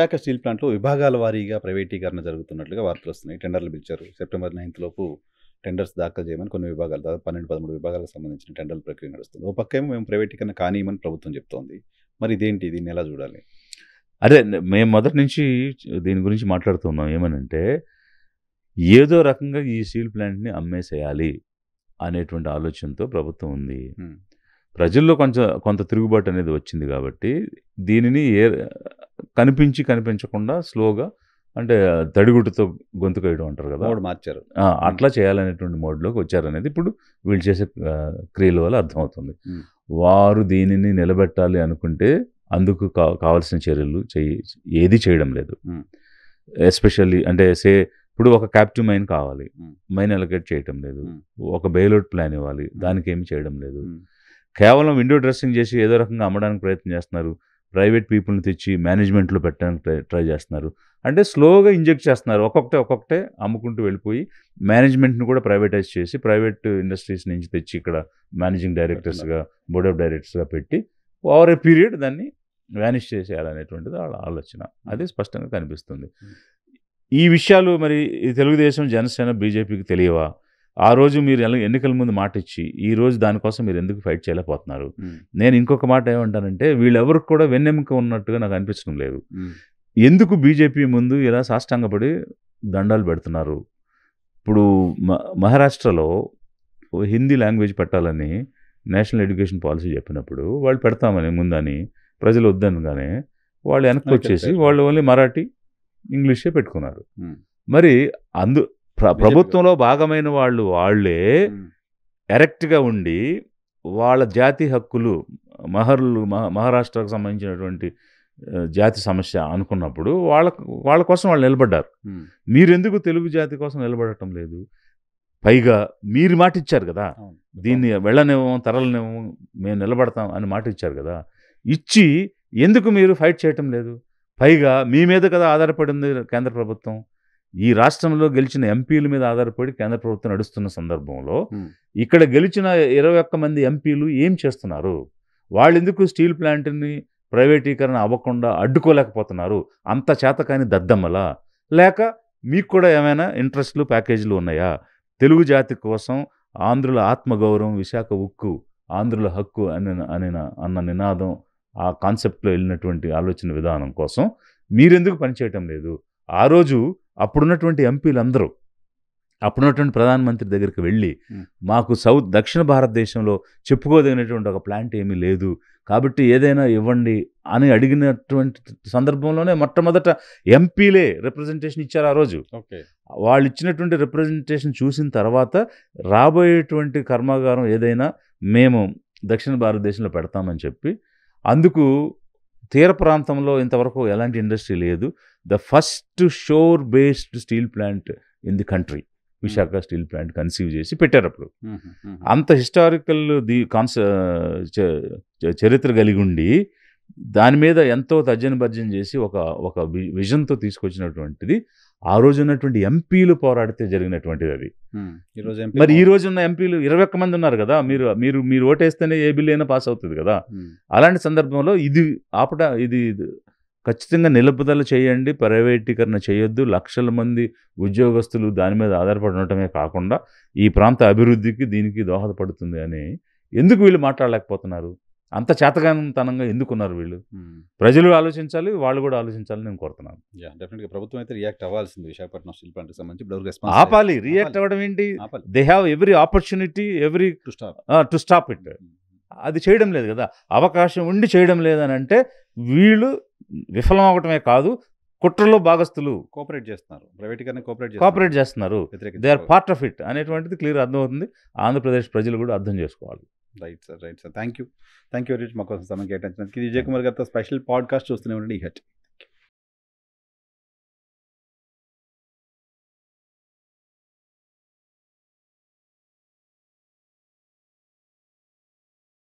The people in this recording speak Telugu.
విశాఖ స్టీల్ ప్లాంట్‌లో విభాగాల వారీగా ప్రైవేటీకరణ జరుగుతున్నట్లుగా వార్తలొస్తున్నాయి. టెండర్‌లు పిలిచారు. సెప్టెంబర్ 9 లోపు టెండర్స్ దాఖలు చేయమని కొన్ని విభాగాలు, దాదాపు 12, 13 విభాగాలకు సంబంధించిన టెండర్ల ప్రక్రియ నడుస్తుంది. ఓ పక్కేమో మేము ప్రైవేటీకరణ కానీయమని ప్రభుత్వం చెప్తోంది. మరి ఇదేంటి? దీన్ని ఎలా చూడాలి? అదే మేము మొదటి నుంచి దీని గురించి మాట్లాడుతున్నాం. ఏమనంటే, ఏదో రకంగా ఈ స్టీల్ ప్లాంట్‌ని అమ్మేసేయాలి అనేటువంటి ఆలోచనతో ప్రభుత్వం ఉంది. ప్రజల్లో కొంత తిరుగుబాటు అనేది వచ్చింది కాబట్టి, దీనిని కనిపించకుండా స్లోగా, అంటే తడిగుడ్డతో గొంతు కోయడం అంటారు కదా, మోడ్ మార్చారు. అట్లా చేయాలనేటువంటి మోడ్లోకి వచ్చారనేది ఇప్పుడు వీళ్ళు చేసే క్రియల వల్ల అర్థమవుతుంది. వారు దీనిని నిలబెట్టాలి అనుకుంటే అందుకు కావాల్సిన చర్యలు ఏది చేయడం లేదు. ఎస్పెషల్లీ అంటే ఇప్పుడు ఒక క్యాప్టివ్ మైన్ కావాలి, మైన్ అలొకేట్ చేయడం లేదు. ఒక బెయిల్అవుట్ ప్లాన్ ఇవ్వాలి, దానికి ఏమి చేయడం లేదు. కేవలం విండో డ్రెస్సింగ్ చేసి ఏదో రకంగా అమ్మడానికి ప్రయత్నం చేస్తున్నారు. ప్రైవేట్ పీపుల్ని తెచ్చి మేనేజ్మెంట్లో పెట్టడానికి ట్రై చేస్తున్నారు. అంటే స్లోగా ఇంజెక్ట్ చేస్తున్నారు. ఒక్కొక్కటే అమ్ముకుంటూ వెళ్ళిపోయి మేనేజ్మెంట్ని కూడా ప్రైవేటైజ్ చేసి, ప్రైవేట్ ఇండస్ట్రీస్ నుంచి తెచ్చి ఇక్కడ మేనేజింగ్ డైరెక్టర్స్గా, బోర్డ్ ఆఫ్ డైరెక్టర్స్గా పెట్టి ఓవర్ ఏ పీరియడ్ దాన్ని వ్యానిష్ చేసేయాలనేటువంటిది వాళ్ళ ఆలోచన. అది స్పష్టంగా కనిపిస్తుంది. ఈ విషయాలు మరి తెలుగుదేశం, జనసేన, బీజేపీకి తెలియవా? ఆ రోజు మీరు ఎన్నికల ముందు మాట ఇచ్చి ఈ రోజు దానికోసం మీరు ఎందుకు ఫైట్ చేయలేకపోతున్నారు? నేను ఇంకొక మాట ఏమంటానంటే, వీళ్ళెవరికి కూడా వెన్నెముక ఉన్నట్టుగా నాకు అనిపించడం లేదు. ఎందుకు బీజేపీ ముందు ఇలా సాష్టాంగపడి దండాలు పెడుతున్నారు? ఇప్పుడు మహారాష్ట్రలో హిందీ లాంగ్వేజ్ పెట్టాలని నేషనల్ ఎడ్యుకేషన్ పాలసీ చెప్పినప్పుడు వాళ్ళు పెడతామని ముందని ప్రజలు వద్దనగానే వాళ్ళు వెనక్కి వచ్చేసి వాళ్ళు ఓన్లీ మరాఠీ, ఇంగ్లీషే పెట్టుకున్నారు. మరి ప్రభుత్వంలో భాగమైన వాళ్ళే ఎరెక్ట్గా ఉండి వాళ్ళ జాతి హక్కులు, మహారాష్ట్రకు సంబంధించినటువంటి జాతి సమస్య అనుకున్నప్పుడు వాళ్ళ కోసం వాళ్ళు నిలబడ్డారు. మీరెందుకు తెలుగు జాతి కోసం నిలబడటం లేదు? పైగా మీరు మాట ఇచ్చారు కదా, దీన్ని వెళ్ళనివ్వం, తరలనివ్వం, మేము నిలబడతాం అని మాట ఇచ్చారు కదా. ఇచ్చి ఎందుకు మీరు ఫైట్ చేయటం లేదు? పైగా మీ మీద కదా ఆధారపడింది కేంద్ర ప్రభుత్వం. ఈ రాష్ట్రంలో గెలిచిన ఎంపీల మీద ఆధారపడి కేంద్ర ప్రభుత్వం నడుస్తున్న సందర్భంలో ఇక్కడ గెలిచిన 21 మంది ఎంపీలు ఏం చేస్తున్నారు? వాళ్ళు ఎందుకు స్టీల్ ప్లాంట్ని ప్రైవేటీకరణ అవ్వకుండా అడ్డుకోలేకపోతున్నారు? అంత చేతకాని దద్దమ్మలా? లేక మీకు కూడా ఏమైనా ఇంట్రెస్ట్లు, ప్యాకేజీలు ఉన్నాయా? తెలుగు జాతి కోసం ఆంధ్రుల ఆత్మగౌరవం, విశాఖ ఉక్కు ఆంధ్రుల హక్కు అన్న నినాదం, ఆ కాన్సెప్ట్లో వెళ్ళినటువంటి ఆలోచన విధానం కోసం మీరెందుకు పనిచేయటం లేదు? ఆ రోజు అప్పుడున్నటువంటి ఎంపీలందరూ అప్పుడున్నటువంటి ప్రధానమంత్రి దగ్గరికి వెళ్ళి, మాకు దక్షిణ భారతదేశంలో చెప్పుకోదగినటువంటి ఒక ప్లాంట్ ఏమీ లేదు కాబట్టి ఏదైనా ఇవ్వండి అని అడిగినటువంటి సందర్భంలోనే మొట్టమొదట ఎంపీలే రిప్రజెంటేషన్ ఇచ్చారు ఆ రోజు. వాళ్ళు ఇచ్చినటువంటి రిప్రజెంటేషన్ చూసిన తర్వాత రాబోయేటువంటి కర్మాగారం ఏదైనా మేము దక్షిణ భారతదేశంలో పెడతామని చెప్పి, అందుకు తీర ప్రాంతంలో ఇంతవరకు ఎలాంటి ఇండస్ట్రీ లేదు. The first shore based steel plant in the country, Visakha steel plant conceive చేసి పెట్టారు. అప్పుడు అంత హిస్టారికల్ చరిత్ర కలిగి ఉండి దాని మీద ఎంతో తర్జన భర్జన చేసి ఒక విజన్తో తీసుకొచ్చినటువంటిది ఆ రోజు ఉన్నటువంటి ఎంపీలు పోరాడితే జరిగినటువంటిది అది. మరి ఈ రోజు ఉన్న ఎంపీలు 21 మంది ఉన్నారు కదా. మీరు ఓటేస్తేనే ఏ బిల్లు అయినా పాస్ అవుతుంది కదా. అలాంటి సందర్భంలో ఇది ఖచ్చితంగా నిలుపుదల చేయండి, ప్రైవేటీకరణ చేయొద్దు, లక్షల మంది ఉద్యోగస్తులు దాని మీద ఆధారపడి ఉండటమే కాకుండా ఈ ప్రాంత అభివృద్ధికి దీనికి దోహదపడుతుంది అని ఎందుకు వీళ్ళు మాట్లాడలేకపోతున్నారు? అంత చేతగానితనంగా ఎందుకున్నారు వీళ్ళు? ప్రజలు ఆలోచించాలి, వాళ్ళు కూడా ఆలోచించాలని నేను కోరుతున్నాను. డెఫినెట్గా ప్రభుత్వం అయితే రియాక్ట్ అవ్వాల్సింది. విశాఖపట్నం స్టీల్ ప్లాంట్కి సంబంధించి ఆపాలి. రియాక్ట్ అవ్వడం ఏంటి? They have every opportunity to stop it. అది చేయడం లేదు కదా. అవకాశం ఉండి చేయడం లేదని అంటే వీళ్ళు విఫలం అవ్వటమే కాదు, కుట్రలో భాగస్తులు కోఆపరేట్ చేస్తున్నారు, ప్రైవేటీకరణ కోఆపరేట్ చేస్తున్నారు. They are part of it అనేటువంటిది క్లియర్ అర్థమవుతుంది. ఆంధ్రప్రదేశ్ ప్రజలు కూడా అర్థం చేసుకోవాలి. Right sir. Thank you very much. మా కోసం సమయం కేటాయించినందుకు. ఇది విజయ్ కుమార్ గారితో స్పెషల్ పాడ్కాస్ట్ చూస్తూనే ఉండండి. ఈ హెచ్